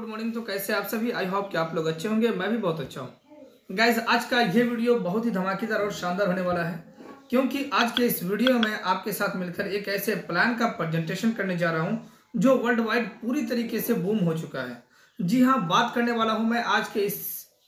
Morning. तो कैसे आप सभी? आई होप कि आप लोग अच्छे होंगे। मैं भी बहुत अच्छा हूँ। गाइज, आज का ये वीडियो बहुत ही धमाकेदार और शानदार होने वाला है, क्योंकि आज के इस वीडियो में आपके साथ मिलकर एक ऐसे प्लान का प्रेजेंटेशन करने जा रहा हूँ जो वर्ल्ड वाइड पूरी तरीके से बूम हो चुका है। जी हाँ, बात करने वाला हूँ मैं आज के इस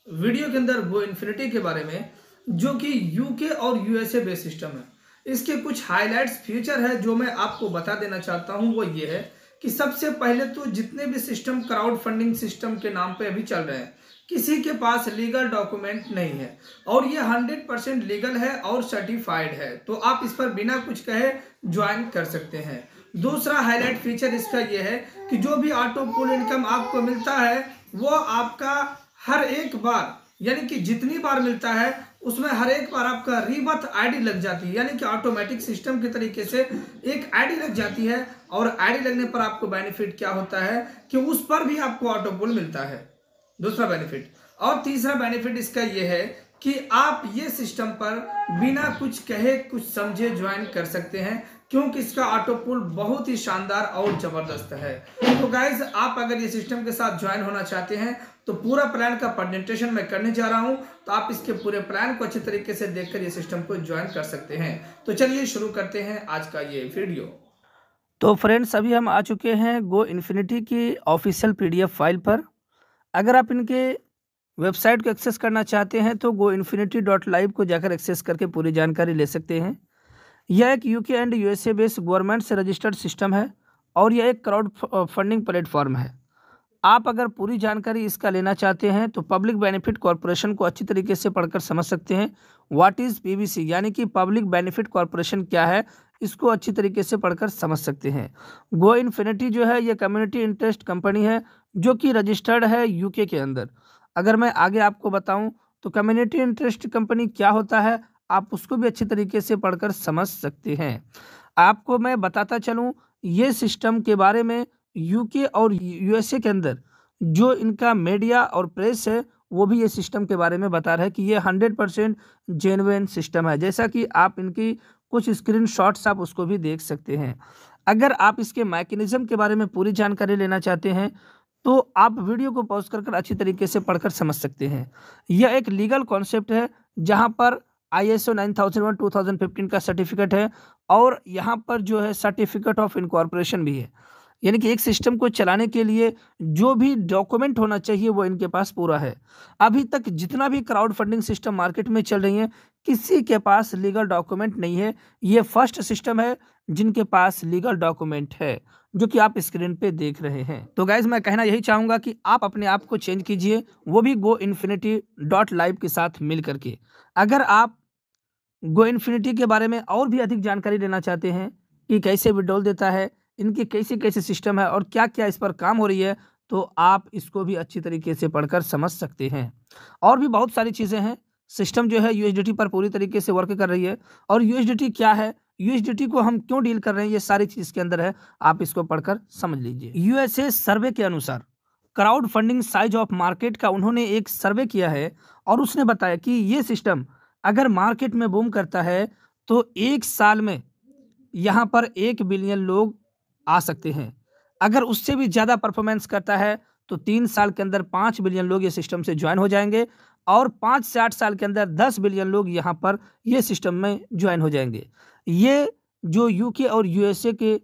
वीडियो के अंदर गो इन्फिनिटी के बारे में, जो कि यूके और यूएसए बेस्ड सिस्टम है। इसके कुछ हाईलाइट्स फीचर है जो मैं आपको बता देना चाहता हूँ। वो ये है कि सबसे पहले तो जितने भी सिस्टम क्राउड फंडिंग सिस्टम के नाम पे अभी चल रहे हैं, किसी के पास लीगल डॉक्यूमेंट नहीं है और ये 100% लीगल है और सर्टिफाइड है, तो आप इस पर बिना कुछ कहे ज्वाइन कर सकते हैं। दूसरा हाईलाइट फीचर इसका ये है कि जो भी ऑटो पुल इनकम आपको मिलता है वो आपका हर एक बार, यानी कि जितनी बार मिलता है उसमें हर एक बार आपका रीबर्थ आईडी लग जाती है, यानी कि ऑटोमेटिक सिस्टम के तरीके से एक आईडी लग जाती है। और आईडी लगने पर आपको बेनिफिट क्या होता है कि उस पर भी आपको ऑटो पुल मिलता है, दूसरा बेनिफिट। और तीसरा बेनिफिट इसका यह है कि आप ये सिस्टम पर बिना कुछ कहे कुछ समझे ज्वाइन कर सकते हैं, क्योंकि इसका ऑटो पुल बहुत ही शानदार और जबरदस्त है। तो गाइज, आप अगर ये सिस्टम के साथ ज्वाइन होना चाहते हैं तो पूरा प्लान का प्रेजेंटेशन मैं करने जा रहा हूं, तो आप इसके पूरे प्लान को अच्छे तरीके से देखकर ये सिस्टम को ज्वाइन कर सकते हैं। तो चलिए शुरू करते हैं आज का ये वीडियो। तो फ्रेंड्स, अभी हम आ चुके हैं गो इन्फिनिटी की ऑफिशियल पीडीएफ फाइल पर। अगर आप इनके वेबसाइट को एक्सेस करना चाहते हैं तो goinfinity.live को जाकर एक्सेस करके पूरी जानकारी ले सकते हैं। यह एक UK and USA based government से रजिस्टर्ड सिस्टम है और यह एक क्राउड फंडिंग प्लेटफॉर्म है। आप अगर पूरी जानकारी इसका लेना चाहते हैं तो पब्लिक बेनिफिट कॉरपोरेशन को अच्छी तरीके से पढ़कर समझ सकते हैं। व्हाट इज़ पीबीसी, यानी कि पब्लिक बेनिफिट कॉरपोरेशन क्या है, इसको अच्छी तरीके से पढ़कर समझ सकते हैं। गो इन्फिनिटी जो है ये कम्युनिटी इंटरेस्ट कंपनी है जो कि रजिस्टर्ड है यूके के अंदर। अगर मैं आगे आपको बताऊं तो कम्युनिटी इंटरेस्ट कंपनी क्या होता है, आप उसको भी अच्छी तरीके से पढ़कर समझ सकते हैं। आपको मैं बताता चलूं ये सिस्टम के बारे में। यूके और यूएसए के अंदर जो इनका मीडिया और प्रेस है वो भी ये सिस्टम के बारे में बता रहा है कि ये 100% जेन्युइन सिस्टम है। जैसा कि आप इनकी कुछ स्क्रीनशॉट्स आप उसको भी देख सकते हैं। अगर आप इसके मैकेनिज्म के बारे में पूरी जानकारी लेना चाहते हैं तो आप वीडियो को पॉज कर अच्छी तरीके से पढ़कर समझ सकते हैं। यह एक लीगल कॉन्सेप्ट है जहां पर ISO 9001 2015 का सर्टिफिकेट है और यहाँ पर जो है सर्टिफिकेट ऑफ इनकॉर्पोरेशन भी है, यानी कि एक सिस्टम को चलाने के लिए जो भी डॉक्यूमेंट होना चाहिए वो इनके पास पूरा है। अभी तक जितना भी क्राउड फंडिंग सिस्टम मार्केट में चल रही है किसी के पास लीगल डॉक्यूमेंट नहीं है। ये फर्स्ट सिस्टम है जिनके पास लीगल डॉक्यूमेंट है, जो कि आप स्क्रीन पे देख रहे हैं। तो गाइज, मैं कहना यही चाहूँगा कि आप अपने आप को चेंज कीजिए, वो भी goinfinity.live के साथ मिल करके। अगर आप गो इन्फिनिटी के बारे में और भी अधिक जानकारी लेना चाहते हैं कि कैसे विड्रॉल देता है, इनके कैसे कैसे सिस्टम है और क्या क्या इस पर काम हो रही है, तो आप इसको भी अच्छी तरीके से पढ़कर समझ सकते हैं। और भी बहुत सारी चीज़ें हैं। सिस्टम जो है यूएसडीटी पर पूरी तरीके से वर्क कर रही है और यूएसडीटी क्या है, यूएसडीटी को हम क्यों डील कर रहे हैं, ये सारी चीज़ इसके अंदर है। आप इसको पढ़कर समझ लीजिए। यूएसए सर्वे के अनुसार crowd funding size of market का उन्होंने एक सर्वे किया है और उसने बताया कि ये सिस्टम अगर मार्केट में बूम करता है तो एक साल में यहाँ पर 1 बिलियन लोग आ सकते हैं। अगर उससे भी ज़्यादा परफॉर्मेंस करता है तो 3 साल के अंदर 5 बिलियन लोग ये सिस्टम से ज्वाइन हो जाएंगे और 5 से 8 साल के अंदर 10 बिलियन लोग यहाँ पर ये सिस्टम में ज्वाइन हो जाएंगे। ये जो यूके और यूएसए के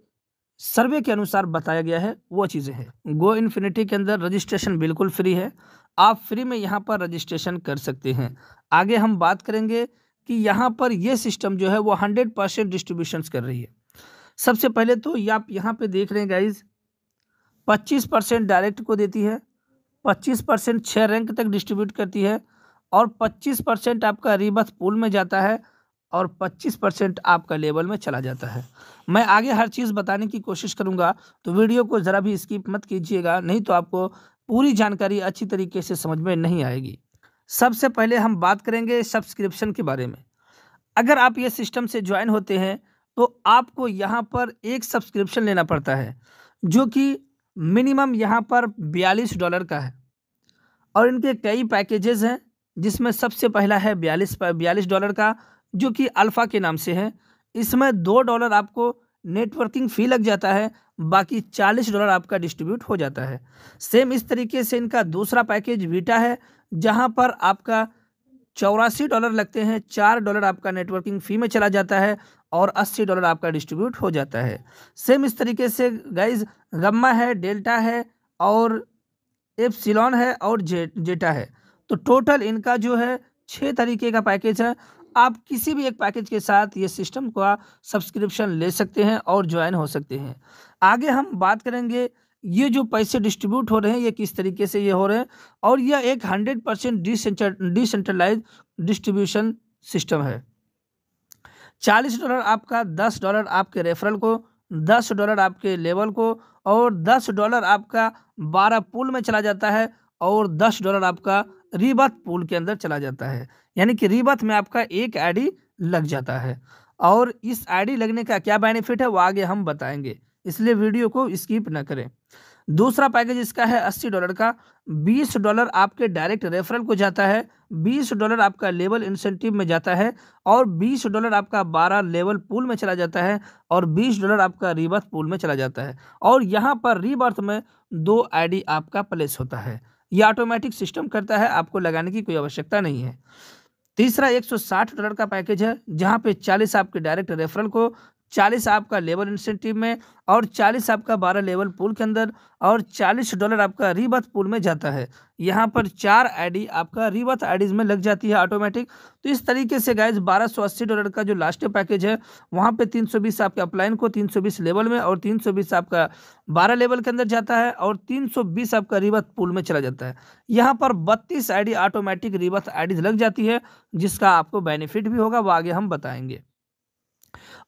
सर्वे के अनुसार बताया गया है वो चीज़ें हैं। गो इन्फिनिटी के अंदर रजिस्ट्रेशन बिल्कुल फ्री है, आप फ्री में यहाँ पर रजिस्ट्रेशन कर सकते हैं। आगे हम बात करेंगे कि यहाँ पर ये सिस्टम जो है वो 100% डिस्ट्रीब्यूशंस कर रही है। सबसे पहले तो ये आप यहाँ पे देख रहे हैं गाइज, 25% डायरेक्ट को देती है, 25% 6 रैंक तक डिस्ट्रीब्यूट करती है और 25% आपका रीबर्थ पूल में जाता है और 25% आपका लेवल में चला जाता है। मैं आगे हर चीज़ बताने की कोशिश करूँगा, तो वीडियो को ज़रा भी स्किप मत कीजिएगा, नहीं तो आपको पूरी जानकारी अच्छी तरीके से समझ में नहीं आएगी। सबसे पहले हम बात करेंगे सब्सक्रिप्शन के बारे में। अगर आप ये सिस्टम से ज्वाइन होते हैं तो आपको यहाँ पर एक सब्सक्रिप्शन लेना पड़ता है जो कि मिनिमम यहाँ पर $42 का है और इनके कई पैकेजेस हैं, जिसमें सबसे पहला है $42 का जो कि अल्फ़ा के नाम से है। इसमें $2 आपको नेटवर्किंग फ़ी लग जाता है, बाकी $40 आपका डिस्ट्रीब्यूट हो जाता है। सेम इस तरीके से इनका दूसरा पैकेज वीटा है, जहां पर आपका $84 लगते हैं, $4 आपका नेटवर्किंग फ़ी में चला जाता है और $80 आपका डिस्ट्रीब्यूट हो जाता है। सेम इस तरीके से गाइज गम्मा है, डेल्टा है और एप्सिलॉन है और जेटा है। तो टोटल इनका जो है 6 तरीके का पैकेज है। आप किसी भी एक पैकेज के साथ ये सिस्टम का सब्सक्रिप्शन ले सकते हैं और ज्वाइन हो सकते हैं। आगे हम बात करेंगे ये जो पैसे डिस्ट्रीब्यूट हो रहे हैं ये किस तरीके से ये हो रहे हैं, और यह एक 100% डिसेंट्रलाइज डिस्ट्रीब्यूशन सिस्टम है। $40 आपका, $10 आपके रेफरल को, $10 आपके लेवल को और $10 आपका 12 पूल में चला जाता है और $10 आपका रीबथ पूल के अंदर चला जाता है। यानी कि रीबथ में आपका एक आईडी लग जाता है, और इस आईडी लगने का क्या बेनिफिट है वो आगे हम बताएंगे, इसलिए वीडियो को स्किप ना करें। दूसरा पैकेज इसका है $80 का। $20 आपके डायरेक्ट रेफरल को जाता है, $20 आपका लेवल इंसेंटिव में जाता है और $20 आपका 12 लेवल पूल में चला जाता है और $20 आपका रीबर्थ पूल में चला जाता है। और यहाँ पर रीबर्थ में 2 आईडी आपका प्लेस होता है। ये ऑटोमेटिक सिस्टम करता है, आपको लगाने की कोई आवश्यकता नहीं है। तीसरा $160 का पैकेज है, जहाँ पे 40 आपके डायरेक्ट रेफरल को, 40 आपका लेवल इंसेंटिव में और 40 आपका 12 लेवल पूल के अंदर और $40 आपका रीबर्थ पूल में जाता है। यहाँ पर 4 आईडी आपका रीबर्थ आईडीज में लग जाती है ऑटोमेटिक। तो इस तरीके से गाइज $1280 का जो लास्ट पैकेज है वहाँ पे 320 आपके अपलाइन को, 320 लेवल में और 320 आपका 12 लेवल के अंदर जाता है और 320 आपका रीबर्थ पूल में चला जाता है। यहाँ पर 32 आईडी ऑटोमेटिक रीबर्थ आईडीज लग जाती है, जिसका आपको बेनिफिट भी होगा, वो आगे हम बताएंगे।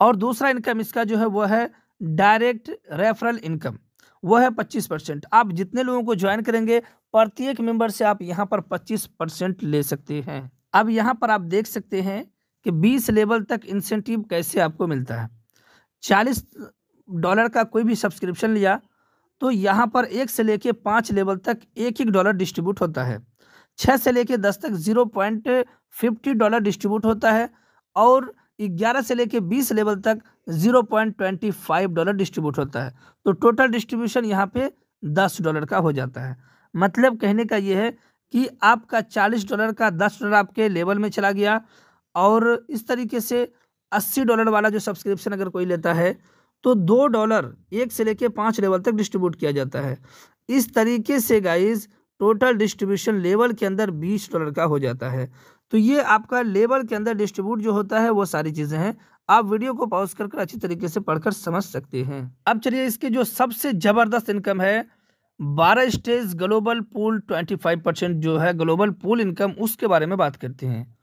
और दूसरा इनकम इसका जो है वो है डायरेक्ट रेफरल इनकम, वो है 25%। आप जितने लोगों को ज्वाइन करेंगे प्रत्येक मेंबर से आप यहाँ पर 25% ले सकते हैं। अब यहाँ पर आप देख सकते हैं कि 20 लेवल तक इंसेंटिव कैसे आपको मिलता है। $40 का कोई भी सब्सक्रिप्शन लिया तो यहाँ पर 1 से लेके 5 लेवल तक $1 डिस्ट्रीब्यूट होता है। 6 से लेके 10 तक $0.50 डिस्ट्रीब्यूट होता है और 11 से लेके 20 लेवल तक $0.25 डिस्ट्रीब्यूट होता है। तो टोटल डिस्ट्रीब्यूशन यहाँ पे $10 का हो जाता है। मतलब कहने का ये है कि आपका $40 का $10 आपके लेवल में चला गया, और इस तरीके से $80 वाला जो सब्सक्रिप्शन अगर कोई लेता है तो $2 1 से लेके 5 लेवल तक डिस्ट्रीब्यूट किया जाता है। इस तरीके से गाइज टोटल डिस्ट्रीब्यूशन लेवल के अंदर $20 का हो जाता है। तो ये आपका लेवल के अंदर डिस्ट्रीब्यूट जो होता है वो सारी चीज़ें हैं। आप वीडियो को पॉज कर अच्छी तरीके से पढ़कर समझ सकते हैं। अब चलिए इसके जो सबसे ज़बरदस्त इनकम है 12 स्टेज ग्लोबल पूल 25% जो है ग्लोबल पूल इनकम, उसके बारे में बात करते हैं।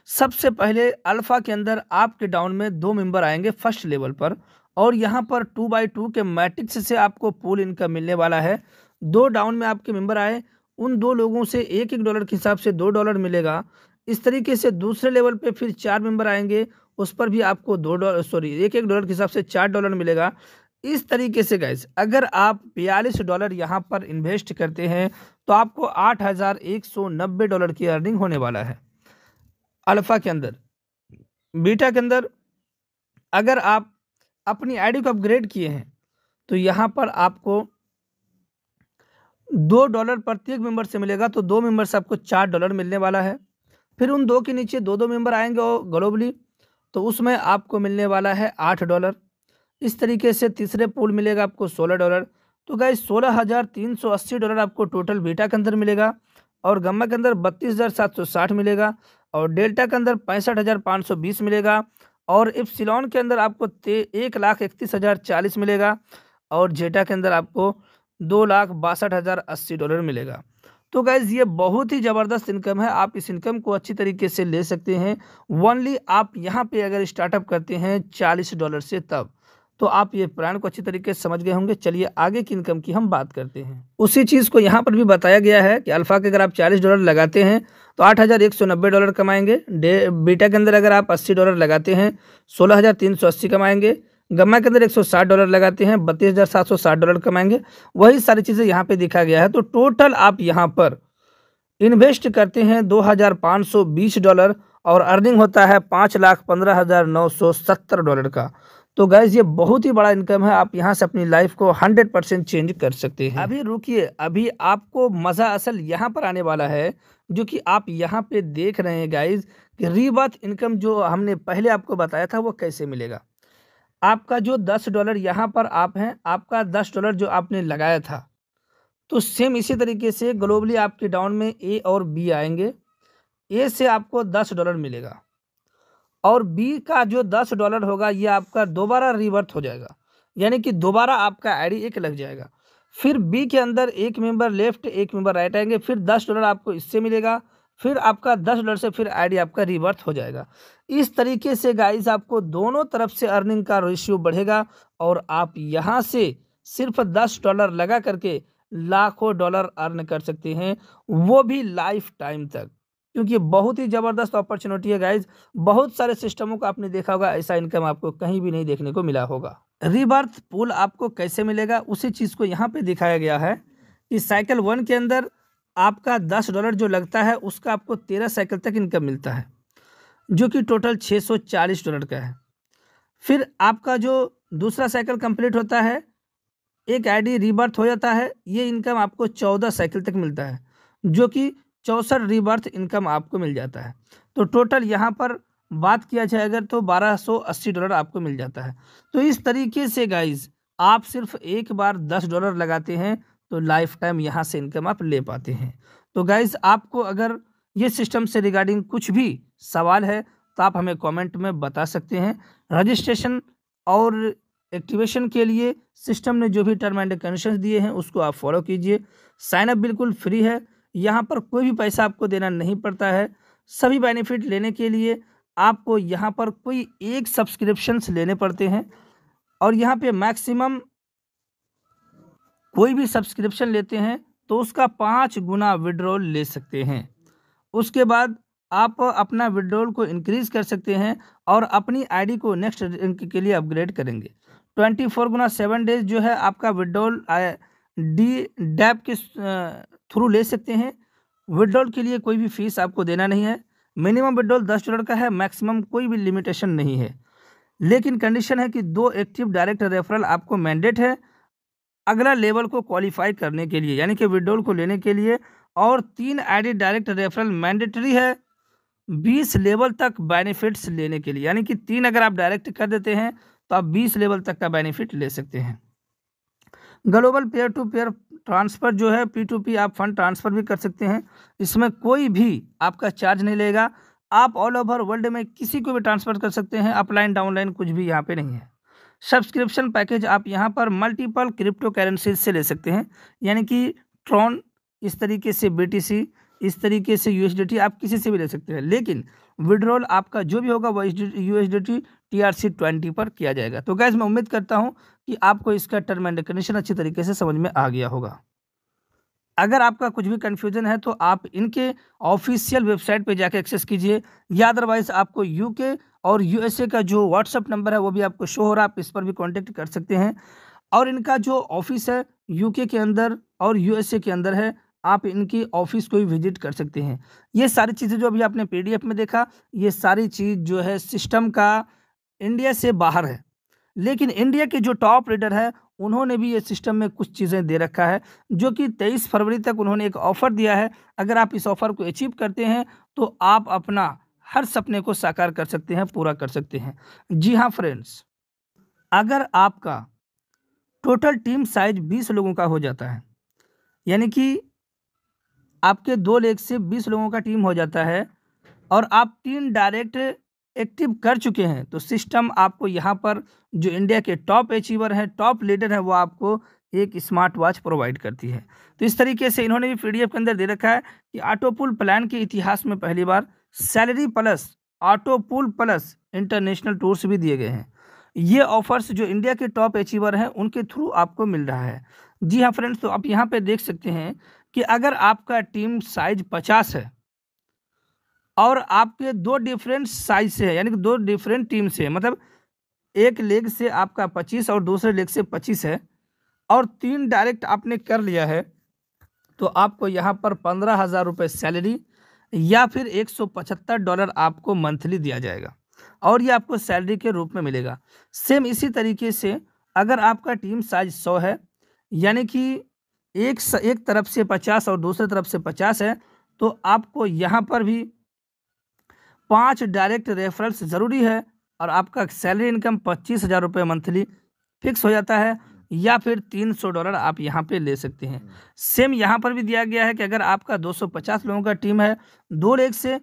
सबसे पहले अल्फ़ा के अंदर आपके डाउन में 2 मेंबर आएंगे फर्स्ट लेवल पर, और यहाँ पर 2x2 के मैट्रिक्स से आपको पूल इनकम मिलने वाला है। 2 डाउन में आपके मेंबर आए, उन 2 लोगों से $1 के हिसाब से $2 मिलेगा। इस तरीके से दूसरे लेवल पे फिर 4 मेंबर आएंगे, उस पर भी आपको $1 के हिसाब से $4 मिलेगा। इस तरीके से गाइस अगर आप $42 यहाँ पर इन्वेस्ट करते हैं तो आपको $8,190 की अर्निंग होने वाला है अल्फ़ा के अंदर। बीटा के अंदर अगर आप अपनी आईडी को अपग्रेड किए हैं तो यहाँ पर आपको $2 प्रत्येक मेंबर से मिलेगा, तो 2 मेंबर से आपको $4 मिलने वाला है। फिर उन 2 के नीचे 2 मेंबर आएंगे ग्लोबली, तो उसमें आपको मिलने वाला है $8। इस तरीके से तीसरे पूल मिलेगा आपको $16। तो गाइस $16,380 आपको टोटल बीटा के अंदर मिलेगा, और गम्मा के अंदर 32,760 मिलेगा, और डेल्टा के अंदर 65,520 मिलेगा, और एप्सिलॉन के अंदर आपको 1,31,040 मिलेगा, और जेटा के अंदर आपको $2,62,080 मिलेगा। तो गाइज ये बहुत ही ज़बरदस्त इनकम है, आप इस इनकम को अच्छी तरीके से ले सकते हैं। ओनली आप यहाँ पे अगर स्टार्टअप करते हैं $40 से, तब तो आप ये प्लान को अच्छी तरीके से समझ गए होंगे। चलिए आगे की इनकम की हम बात करते हैं। उसी चीज़ को यहाँ पर भी बताया गया है कि अल्फ़ा के अगर आप $40 लगाते हैं तो $8,190 कमाएंगे। बीटा के अंदर अगर आप $80 लगाते हैं 16,380 कमाएंगे। गम्मा के अंदर $160 लगाते हैं 32,760 कमाएंगे। वही सारी चीज़ें यहाँ पे दिखा गया है। तो टोटल आप यहाँ पर इन्वेस्ट करते हैं $2,520 और अर्निंग होता है $5,15,970 का। तो गाइज ये बहुत ही बड़ा इनकम है, आप यहाँ से अपनी लाइफ को 100% चेंज कर सकते हैं। अभी रुकिए, अभी आपको मज़ा असल यहाँ पर आने वाला है, जो कि आप यहाँ पे देख रहे हैं गाइज कि रीबर्थ इनकम जो हमने पहले आपको बताया था वो कैसे मिलेगा। आपका जो $10 यहाँ पर आप हैं, आपका $10 जो आपने लगाया था, तो सेम इसी तरीके से ग्लोबली आपके डाउन में ए और बी आएंगे। ए से आपको $10 मिलेगा और बी का जो $10 होगा ये आपका दोबारा रिवर्थ हो जाएगा, यानी कि दोबारा आपका आईडी एक लग जाएगा। फिर बी के अंदर एक मेंबर लेफ्ट एक मेंबर राइट आएंगे, फिर $10 आपको इससे मिलेगा, फिर आपका $10 से फिर आईडी आपका रिवर्थ हो जाएगा। इस तरीके से गाइस आपको दोनों तरफ से अर्निंग का रेशियो बढ़ेगा और आप यहाँ से सिर्फ $10 लगा करके लाखों डॉलर अर्न कर सकते हैं, वो भी लाइफ टाइम तक, क्योंकि बहुत ही ज़बरदस्त अपॉर्चुनिटी है गाइज। बहुत सारे सिस्टमों को आपने देखा होगा, ऐसा इनकम आपको कहीं भी नहीं देखने को मिला होगा। रीबर्थ पूल आपको कैसे मिलेगा उसी चीज़ को यहाँ पे दिखाया गया है कि साइकिल 1 के अंदर आपका $10 जो लगता है उसका आपको 13 साइकिल तक इनकम मिलता है, जो कि टोटल $640 का है। फिर आपका जो दूसरा साइकिल कंप्लीट होता है, एक आईडी रीबर्थ हो जाता है, ये इनकम आपको 14 साइकिल तक मिलता है, जो कि 64 रीबर्थ इनकम आपको मिल जाता है। तो टोटल यहाँ पर बात किया जाए अगर तो $1280 आपको मिल जाता है। तो इस तरीके से गाइज आप सिर्फ एक बार $10 लगाते हैं तो लाइफ टाइम यहाँ से इनकम आप ले पाते हैं। तो गाइज आपको अगर ये सिस्टम से रिगार्डिंग कुछ भी सवाल है तो आप हमें कमेंट में बता सकते हैं। रजिस्ट्रेशन और एक्टिवेशन के लिए सिस्टम ने जो भी टर्म एंड कंडीशंस दिए हैं उसको आप फॉलो कीजिए। साइनअप बिल्कुल फ्री है, यहाँ पर कोई भी पैसा आपको देना नहीं पड़ता है। सभी बेनिफिट लेने के लिए आपको यहाँ पर कोई एक सब्सक्रिप्शंस लेने पड़ते हैं और यहाँ पे मैक्सिमम कोई भी सब्सक्रिप्शन लेते हैं तो उसका 5 गुना विड्रॉल ले सकते हैं। उसके बाद आप अपना विड्रॉल को इंक्रीज कर सकते हैं और अपनी आईडी को नेक्स्ट रैंक के लिए अपग्रेड करेंगे। 24x7 डेज जो है आपका विड्रॉल डैप के थ्रू ले सकते हैं। विड्रॉल के लिए कोई भी फीस आपको देना नहीं है। मिनिमम विड्रॉल $10 का है, मैक्सिमम कोई भी लिमिटेशन नहीं है, लेकिन कंडीशन है कि 2 एक्टिव डायरेक्ट रेफरल आपको मैंडेट है अगला लेवल को क्वालिफाई करने के लिए, यानी कि विड्रॉल को लेने के लिए, और 3 आईडी डायरेक्ट रेफरल मैंडेटरी है 20 लेवल तक बेनिफिट्स लेने के लिए, यानी कि 3 अगर आप डायरेक्ट कर देते हैं तो आप 20 लेवल तक का बेनिफिट ले सकते हैं। Global peer to peer transfer जो है P2P आप फंड ट्रांसफ़र भी कर सकते हैं, इसमें कोई भी आपका चार्ज नहीं लेगा। आप ऑल ओवर वर्ल्ड में किसी को भी ट्रांसफ़र कर सकते हैं, अपलाइन डाउनलाइन कुछ भी यहाँ पे नहीं है। सब्सक्रिप्शन पैकेज आप यहाँ पर मल्टीपल क्रिप्टो करेंसीज से ले सकते हैं, यानी कि ट्रॉन, इस तरीके से BTC, इस तरीके से USDT आप किसी से भी ले सकते हैं, लेकिन विड्रॉल आपका जो भी होगा वो USDT TRC20 पर किया जाएगा। तो गाइस मैं उम्मीद करता हूँ कि आपको इसका टर्म एंड कंडीशन अच्छी तरीके से समझ में आ गया होगा। अगर आपका कुछ भी कन्फ्यूजन है तो आप इनके ऑफिशियल वेबसाइट पे जाके एक्सेस कीजिए, या अदरवाइज आपको UK और USA का जो व्हाट्सअप नंबर है वो भी आपको शो हो रहा है, आप इस पर भी कांटेक्ट कर सकते हैं। और इनका जो ऑफिस है UK के अंदर और USA के अंदर है, आप इनकी ऑफिस को भी विजिट कर सकते हैं। ये सारी चीज़ें जो अभी आपने PDF में देखा, ये सारी चीज़ जो है सिस्टम का इंडिया से बाहर है, लेकिन इंडिया के जो टॉप लीडर है उन्होंने भी ये सिस्टम में कुछ चीज़ें दे रखा है, जो कि 23 फरवरी तक उन्होंने एक ऑफ़र दिया है। अगर आप इस ऑफ़र को अचीव करते हैं तो आप अपना हर सपने को साकार कर सकते हैं, पूरा कर सकते हैं। जी हाँ फ्रेंड्स, अगर आपका टोटल टीम साइज 20 लोगों का हो जाता है, यानी कि आपके 2 लेग से 20 लोगों का टीम हो जाता है और आप 3 डायरेक्ट एक्टिव कर चुके हैं, तो सिस्टम आपको यहाँ पर जो इंडिया के टॉप अचीवर हैं, टॉप लीडर हैं, वो आपको एक स्मार्ट वॉच प्रोवाइड करती है। तो इस तरीके से इन्होंने भी PDF के अंदर दे रखा है कि ऑटो पूल प्लान के इतिहास में पहली बार salary plus auto pool plus international tours भी दिए गए हैं। ये ऑफर्स जो इंडिया के टॉप अचीवर हैं उनके थ्रू आपको मिल रहा है। जी हाँ फ्रेंड्स, तो आप यहाँ पे देख सकते हैं कि अगर आपका टीम साइज 50 है और आपके 2 डिफरेंट साइज से है, यानी कि 2 डिफरेंट टीम से, मतलब एक लेग से आपका 25 और दूसरे लेग से 25 है और 3 डायरेक्ट आपने कर लिया है, तो आपको यहाँ पर 15,000 रुपये सैलरी या फिर $175 आपको मंथली दिया जाएगा। और ये आपको सैलरी के रूप में मिलेगा। सेम इसी तरीके से अगर आपका टीम साइज 100 है, यानी कि एक तरफ से 50 और दूसरी तरफ से 50 है, तो आपको यहाँ पर भी 5 डायरेक्ट रेफरल्स ज़रूरी है और आपका सैलरी इनकम 25,000 रुपये मंथली फिक्स हो जाता है, या फिर $300 आप यहाँ पे ले सकते हैं। सेम यहाँ पर भी दिया गया है कि अगर आपका 250 लोगों का टीम है 2 लेग से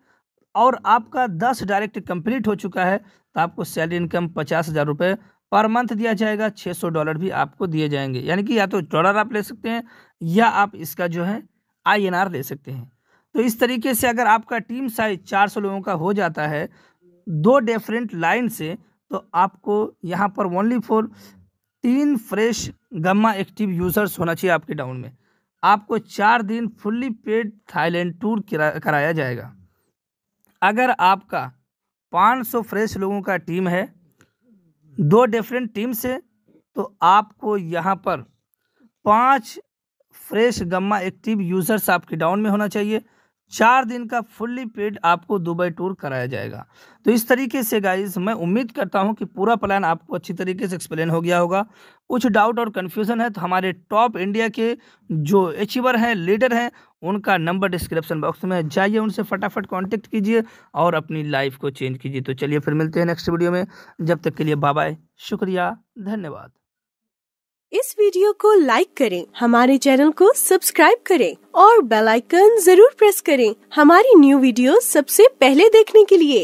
और आपका 10 डायरेक्ट कंप्लीट हो चुका है, तो आपको सैलरी इनकम 50,000 रुपये पर मंथ दिया जाएगा। $600 भी आपको दिए जाएंगे, यानी कि या तो डॉलर आप ले सकते हैं या आप इसका जो है INR ले सकते हैं। तो इस तरीके से अगर आपका टीम साइज 400 लोगों का हो जाता है 2 डिफरेंट लाइन से, तो आपको यहाँ पर only for 3 fresh gamma active users होना चाहिए आपके डाउन में। आपको 4 दिन फुल्ली पेड थाईलैंड टूर कराया जाएगा। अगर आपका 500 फ्रेश लोगों का टीम है 2 डिफरेंट टीम से, तो आपको यहाँ पर 5 फ्रेश गम्मा एक्टिव यूजर्स आपके डाउन में होना चाहिए। 4 दिन का फुल्ली पेड आपको दुबई टूर कराया जाएगा। तो इस तरीके से गाइस मैं उम्मीद करता हूं कि पूरा प्लान आपको अच्छी तरीके से एक्सप्लेन हो गया होगा। कुछ डाउट और कन्फ्यूज़न है तो हमारे टॉप इंडिया के जो अचीवर हैं, लीडर हैं, उनका नंबर डिस्क्रिप्शन बॉक्स में है, जाइए उनसे फटाफट कांटेक्ट कीजिए और अपनी लाइफ को चेंज कीजिए। तो चलिए फिर मिलते हैं नेक्स्ट वीडियो में, जब तक के लिए बाय बाय, शुक्रिया, धन्यवाद। इस वीडियो को लाइक करें, हमारे चैनल को सब्सक्राइब करें और बेल आइकन जरूर प्रेस करें हमारी न्यू वीडियो सबसे पहले देखने के लिए।